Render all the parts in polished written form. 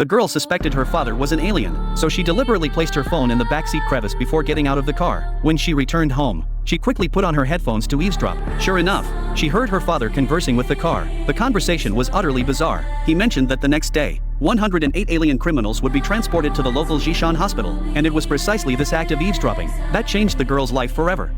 The girl suspected her father was an alien, so she deliberately placed her phone in the backseat crevice before getting out of the car. When she returned home, she quickly put on her headphones to eavesdrop. Sure enough, she heard her father conversing with the car. The conversation was utterly bizarre. He mentioned that the next day, 108 alien criminals would be transported to the local Jhoan hospital, and it was precisely this act of eavesdropping that changed the girl's life forever.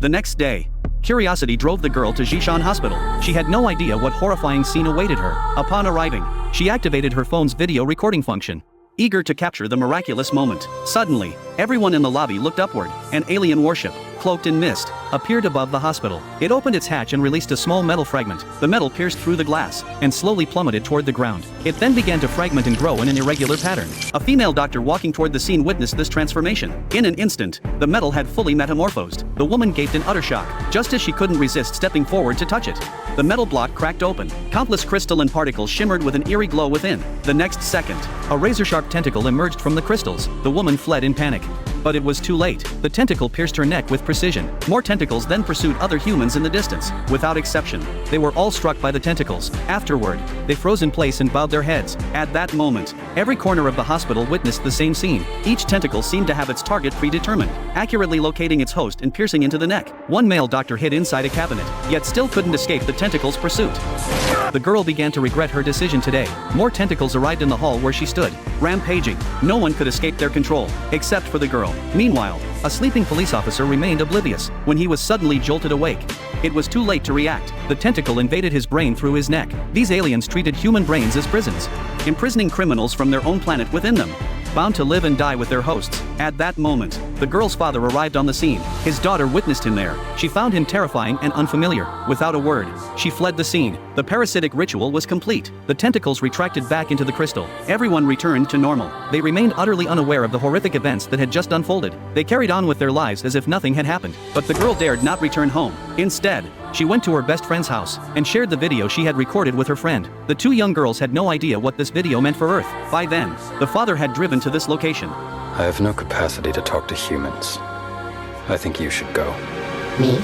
The next day, curiosity drove the girl to Jhoan Hospital. She had no idea what horrifying scene awaited her. Upon arriving, she activated her phone's video recording function, eager to capture the miraculous moment. Suddenly, everyone in the lobby looked upward. An alien warship, cloaked in mist, appeared above the hospital. It opened its hatch and released a small metal fragment. The metal pierced through the glass and slowly plummeted toward the ground. It then began to fragment and grow in an irregular pattern. A female doctor walking toward the scene witnessed this transformation. In an instant, the metal had fully metamorphosed. The woman gaped in utter shock, just as she couldn't resist stepping forward to touch it. The metal block cracked open. Countless crystalline particles shimmered with an eerie glow within. The next second, a razor-sharp tentacle emerged from the crystals. The woman fled in panic. But it was too late. The tentacle pierced her neck with precision. More tentacles then pursued other humans in the distance. Without exception, they were all struck by the tentacles. Afterward, they froze in place and bowed their heads. At that moment, every corner of the hospital witnessed the same scene. Each tentacle seemed to have its target predetermined, accurately locating its host and piercing into the neck. One male doctor hid inside a cabinet, yet still couldn't escape the tentacles' pursuit. The girl began to regret her decision today. More tentacles arrived in the hall where she stood, rampaging. No one could escape their control, except for the girl. Meanwhile, a sleeping police officer remained oblivious when he was suddenly jolted awake. It was too late to react. The tentacle invaded his brain through his neck. These aliens treated human brains as prisons, imprisoning criminals from their own planet within them, bound to live and die with their hosts. At that moment, the girl's father arrived on the scene. His daughter witnessed him there. She found him terrifying and unfamiliar. Without a word, she fled the scene. The parasitic ritual was complete. The tentacles retracted back into the crystal. Everyone returned to normal. They remained utterly unaware of the horrific events that had just unfolded. They carried on with their lives as if nothing had happened. But the girl dared not return home. Instead, she went to her best friend's house and shared the video she had recorded with her friend. The two young girls had no idea what this video meant for Earth. By then, the father had driven to this location. I have no capacity to talk to humans. I think you should go. Me?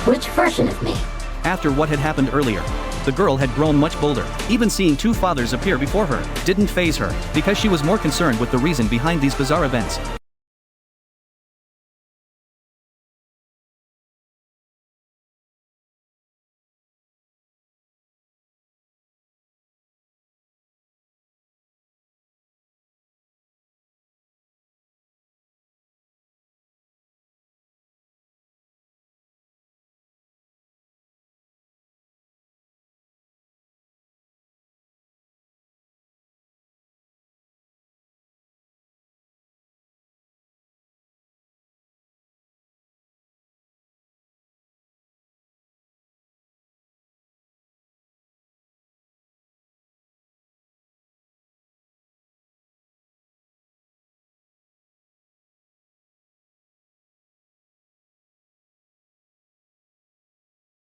Which version of me? After what had happened earlier, the girl had grown much bolder. Even seeing two fathers appear before her didn't faze her, because she was more concerned with the reason behind these bizarre events.